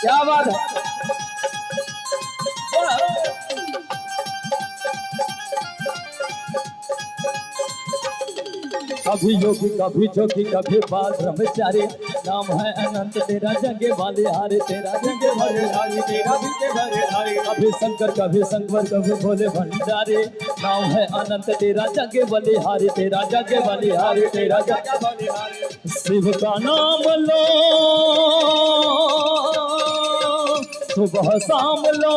क्या बात है। कभी योगी कभी जोगी कभी बाल ब्रह्मचारी, नाम है अनंत तेरा जंगे वाले हारे, तेरा जंगे वाले हारे, तेरा जंगे वाले हारे। कभी शंकर कभी शंकर कभी भोले भंडारी, नाम है अनंत तेरा जंगे वाले हारे, तेरा जंगे वाले हारे, तेरा जंगे वाले हारे। शिव का नाम लो सुबह शाम लो,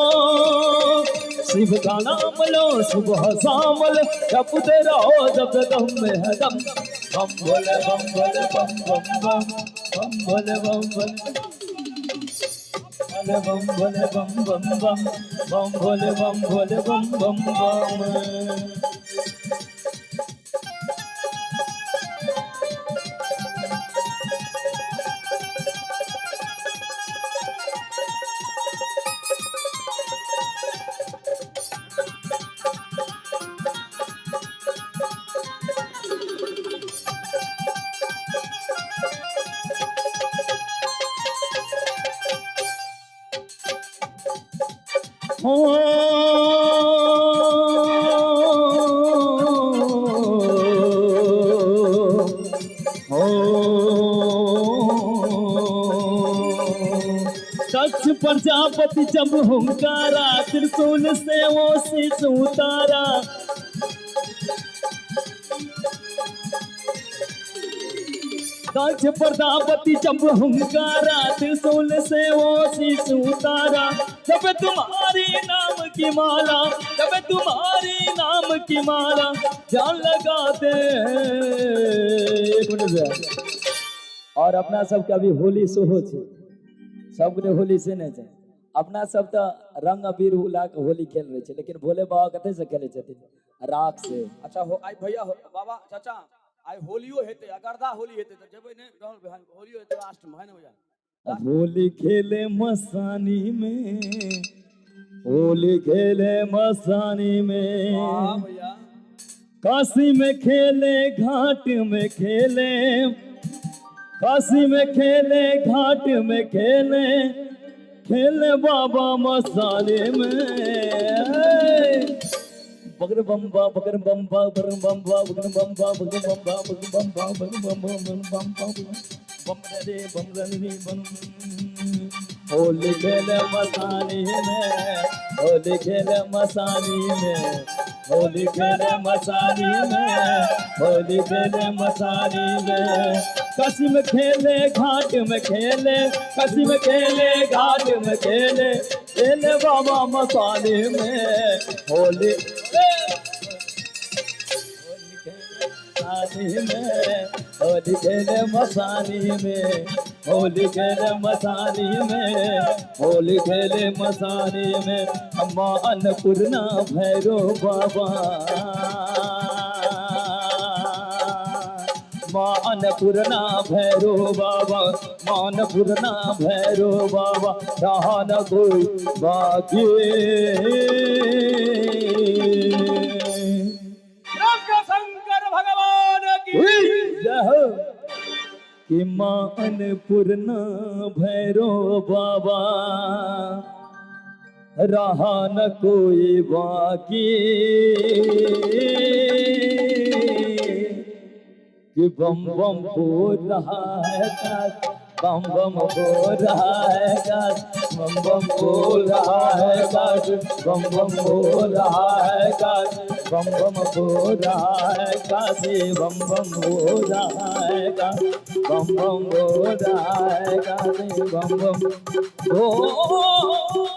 शिव का नाम लो सुबह शाम लो, जपते रहो जब दम में है दम। बम भोले बम भोले बम बम बम, बम भोले बम भोले बम भोले बम बम बम, बम भोले बम भोले बम बम बम। दक्ष प्रजापति जब हुंकारा, त्रिशूल से वो शीश उतारा। दक्ष प्रजापति जब हुंकारा, त्रिशूल से वो शीश उतारा। जब तुम्हारी नाम की माला, जब तुम्हारी नाम की माला जान लगाते। एक मिनट। और अपना सब कभी होली सोहो छे, सबने होली से नहीं जाए। अपना सब तो रंग अबीर उला के होली खेल रहे छे, लेकिन भोले बाबा कते से खेले छथिन? राख से। अच्छा हो आई भैया हो, बाबा चाचा आई होलियो हेते, अगरदा होली हेते त जेबे ने रहल बहन होलियो हेते लास्ट में है ना भैया। होली खेले मसानी में, होली खेले मसानी में। हां भैया। काशी में खेले घाट में खेले, काशी में खेले घाट में खेले, खेले बाबा मसाले में। बगर बम्बा बगर बम्बा बगर बम्बा बगर बम्बा बगर बम्बा बगर बम्बा बगर बम्बा बगर बम्बा रे बम रे बम। होली खेले मसानी में, होली खेले मसानी में, होली खेले मसानी में, होली खेले मसानी में। काशी में खेले घाट में खेले, काशी में खेले घाट में खेले, खेले बाबा मसाले में। होली में, होली खेले मसानी में, होली खेले मसानी में, होली खेले मसानी में। अम्मा अन्नपूर्णा भैरो बाबा, माँ अन्नपूर्णा भैरो बाबा, माँ अन्नपूर्णा भैरो बाबा, रहा न कोई बाकी। शंकर भगवान की जय हो। कि माँ अन्नपूर्णा भैरो बाबा, रहा न कोई बाकी। कि बम बम बोल रहा है गाज, बम बम बोल रहा है गाज, बम बम बोल रहा है गाज, बम बम बोल रहा है गाज, बम बम बोल रहा है गाजी, बम बम बोल रहा है गाज, बम बम बोल रहा है गाजी, बम बम बोल।